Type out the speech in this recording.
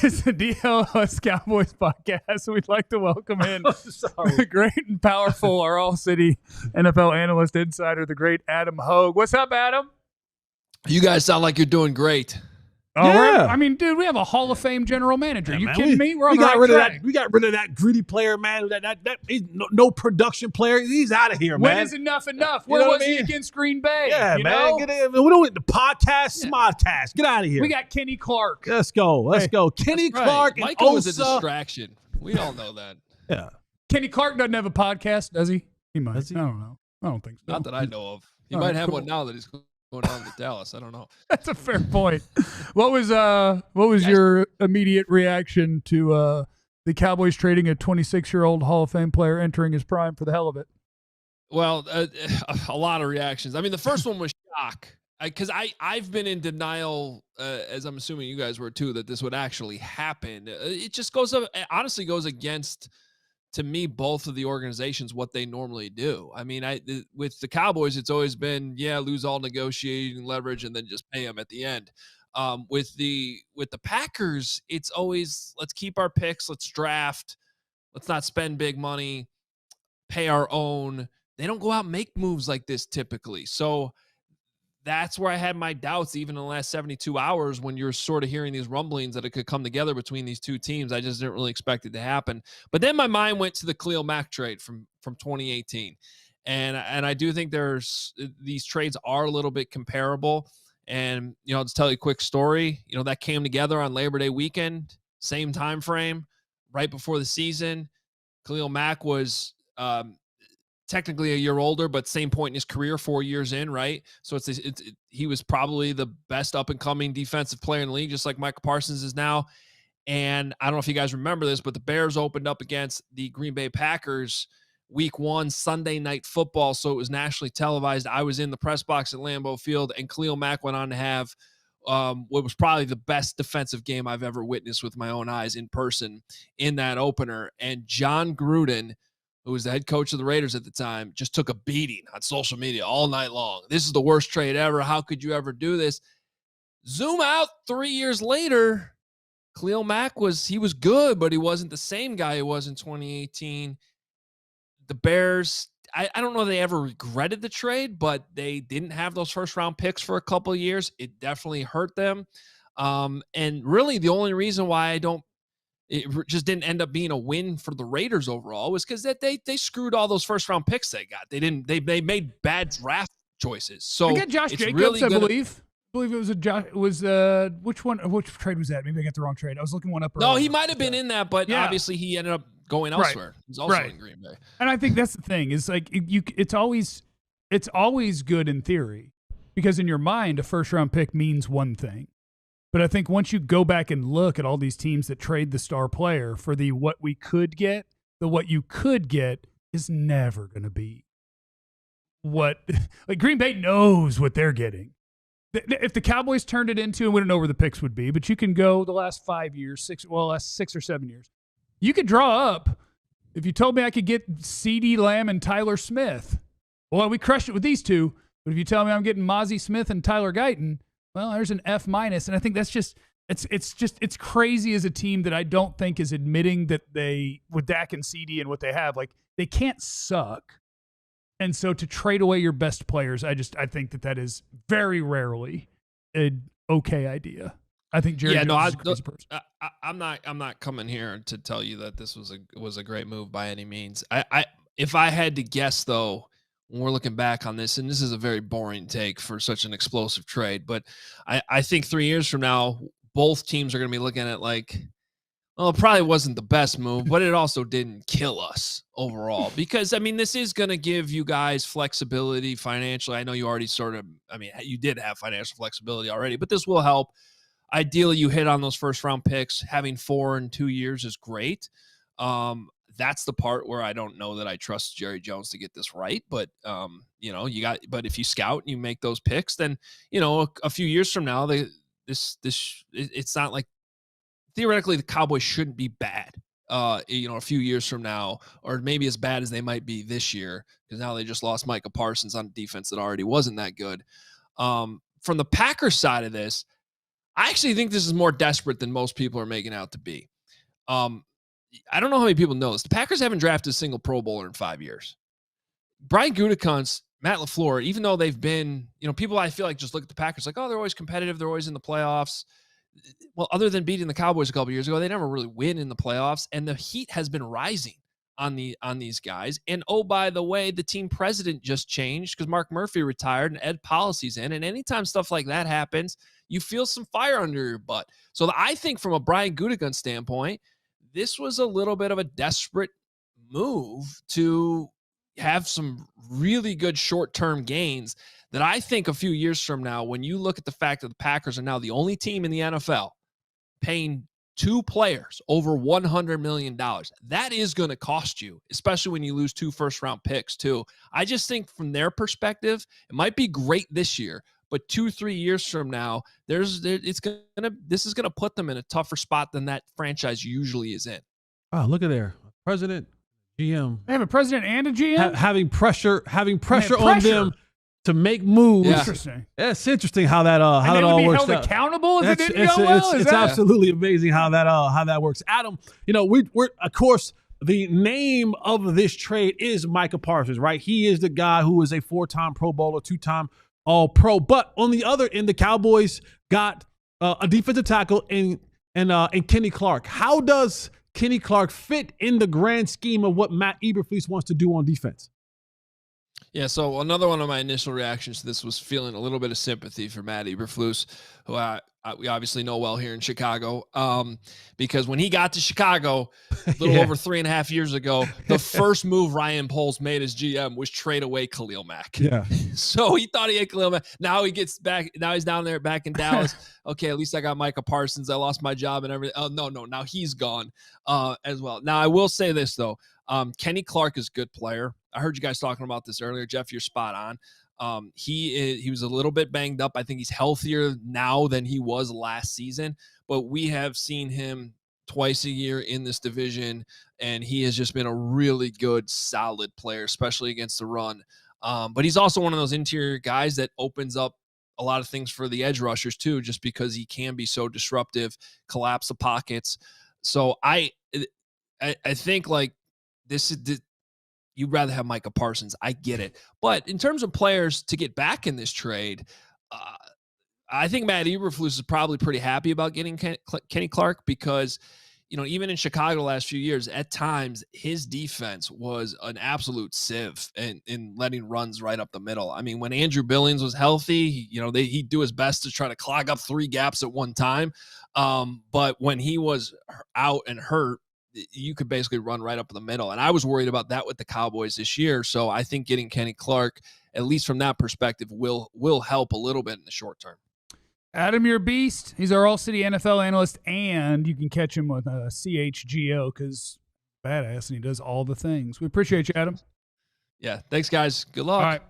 It's the DLLS Cowboys Podcast. We'd like to welcome in the great and powerful, our All-City NFL analyst insider, the great Adam Hoge. What's up, Adam? You guys sound like you're doing great. Oh, yeah. I mean, dude, we have a Hall of Fame general manager. You kidding me? We got rid of that. We got rid of that greedy player, man. That no production player. He's out of here, man. When is enough? Where was he against Green Bay? Yeah, man. We don't need the podcast, Smodcast. Get out of here. We got Kenny Clark. Let's go. Kenny Clark and Micah was a distraction. We all know that. Yeah. Kenny Clark doesn't have a podcast, does he? He might. I don't know. I don't think so. Not that I know of. He might have one now that he's going on to Dallas. I don't know. That's a fair point. What was your immediate reaction to the Cowboys trading a 26-year-old Hall of Fame player entering his prime for the hell of it? Well, a lot of reactions. I mean, the first one was shock because I've been in denial, as I'm assuming you guys were too, that this would actually happen. It just honestly goes against, to me, both of the organizations, what they normally do. I mean, with the Cowboys, it's always been, lose all negotiating leverage and then just pay them at the end. With the Packers, it's always, let's keep our picks, let's draft, let's not spend big money, pay our own. They don't go out and make moves like this typically. So that's where I had my doubts even in the last 72 hours when you're sort of hearing these rumblings that it could come together between these two teams. I just didn't really expect it to happen. But then my mind went to the Khalil Mack trade from 2018. And I do think these trades are a little bit comparable. And, I'll just tell you a quick story. That came together on Labor Day weekend, same time frame, right before the season. Khalil Mack was technically a year older, but same point in his career, 4 years in, right? So he was probably the best up-and-coming defensive player in the league, just like Micah Parsons is now. And I don't know if you guys remember this, but the Bears opened up against the Green Bay Packers week 1, Sunday Night Football, so it was nationally televised. I was in the press box at Lambeau Field, and Khalil Mack went on to have what was probably the best defensive game I've ever witnessed with my own eyes in person in that opener. And John Gruden, who was the head coach of the Raiders at the time, just took a beating on social media all night long. This is the worst trade ever. How could you ever do this? Zoom out 3 years later, Khalil Mack was good, but he wasn't the same guy he was in 2018. The Bears, I don't know if they ever regretted the trade, but they didn't have those first-round picks for a couple of years. It definitely hurt them. And really the only reason why it just didn't end up being a win for the Raiders overall was because they screwed all those first round picks they got. They made bad draft choices. So I got Josh Jacobs, really I believe it was which trade was that? Maybe I got the wrong trade. I was looking one up earlier. No, he might have been in that, but obviously he ended up going elsewhere. Right. He's also in Green Bay. And I think that's the thing. Is like it's always good in theory, because in your mind a first round pick means one thing. But I think once you go back and look at all these teams that trade the star player for the what we could get, the what you could get is never going to be what – like Green Bay knows what they're getting. If the Cowboys turned it into – and we don't know where the picks would be, but you can go the last 5 years, last 6 or 7 years. You could draw up – if you told me I could get CeeDee Lamb and Tyler Smith, well, we crushed it with these two. But if you tell me I'm getting Mozzie Smith and Tyler Guyton – well, there's an F-. And I think that's just it's crazy as a team that I don't think is admitting that they, with Dak and CD and what they have, like they can't suck. And so to trade away your best players, I think that is very rarely an okay idea. I think Jerry Jones is a crazy person. I'm not coming here to tell you that this was a great move by any means. If I had to guess though, when we're looking back on this, and this is a very boring take for such an explosive trade, but I think 3 years from now, both teams are going to be looking at like, well, it probably wasn't the best move, but it also didn't kill us overall. Because, I mean, this is going to give you guys flexibility financially. I know you already you did have financial flexibility already, but this will help. Ideally, you hit on those first-round picks. Having 4 in 2 years is great. That's the part where I don't know that I trust Jerry Jones to get this right. But, but if you scout and you make those picks, then, a few years from now, it's not like theoretically the Cowboys shouldn't be bad, a few years from now, or maybe as bad as they might be this year, because now they just lost Micah Parsons on defense that already wasn't that good. From the Packers side of this, I actually think this is more desperate than most people are making out to be. I don't know how many people know this. The Packers haven't drafted a single Pro Bowler in 5 years. Brian Gutekunst, Matt LaFleur, even though they've been, people I feel like just look at the Packers like, oh, they're always competitive. They're always in the playoffs. Well, other than beating the Cowboys a couple years ago, they never really win in the playoffs. And the heat has been rising on these guys. And oh, by the way, the team president just changed because Mark Murphy retired and Ed Policy's in. And anytime stuff like that happens, you feel some fire under your butt. So I think from a Brian Gutekunst standpoint, this was a little bit of a desperate move to have some really good short-term gains that I think a few years from now, when you look at the fact that the Packers are now the only team in the NFL paying 2 players over $100 million, that is going to cost you, especially when you lose 2 first-round picks too. I just think from their perspective, it might be great this year, but 2-3 years from now, this is gonna put them in a tougher spot than that franchise usually is in. Oh, look at there, president, GM. They have a president and a GM having pressure on them to make moves. Yeah. Interesting. Yeah, it's interesting how that all works out. Held accountable if it didn't go well. It's absolutely amazing how that works. Adam, we're of course the name of this trade is Micah Parsons, right? He is the guy who is a 4-time Pro Bowler, 2-time All-Pro. But on the other end, the Cowboys got a defensive tackle in Kenny Clark. How does Kenny Clark fit in the grand scheme of what Matt Eberflus wants to do on defense? Yeah, so another one of my initial reactions to this was feeling a little bit of sympathy for Matt Eberflus, who we obviously know well here in Chicago, because when he got to Chicago a little over 3.5 years ago, the first move Ryan Poles made as GM was trade away Khalil Mack. Yeah. So he thought he had Khalil Mack. Now he gets back. Now he's down there back in Dallas. Okay, at least I got Micah Parsons. I lost my job and everything. Oh, no. Now he's gone as well. Now I will say this, though. Kenny Clark is a good player. I heard you guys talking about this earlier. Jeff, you're spot on. He was a little bit banged up. I think he's healthier now than he was last season, but we have seen him twice a year in this division, and he has just been a really good, solid player, especially against the run. But he's also one of those interior guys that opens up a lot of things for the edge rushers too, just because he can be so disruptive, collapse the pockets. So I think like this is you'd rather have Micah Parsons. I get it. But in terms of players to get back in this trade, I think Matt Eberflus is probably pretty happy about getting Kenny Clark because, even in Chicago the last few years, at times his defense was an absolute sieve in letting runs right up the middle. I mean, when Andrew Billings was healthy, he'd do his best to try to clog up 3 gaps at one time. But when he was out and hurt, you could basically run right up the middle. And I was worried about that with the Cowboys this year. So I think getting Kenny Clark, at least from that perspective, will help a little bit in the short term. Adam, you're a beast. He's our All-City NFL analyst, and you can catch him with CHGO because badass, and he does all the things. We appreciate you, Adam. Yeah, thanks, guys. Good luck. All right.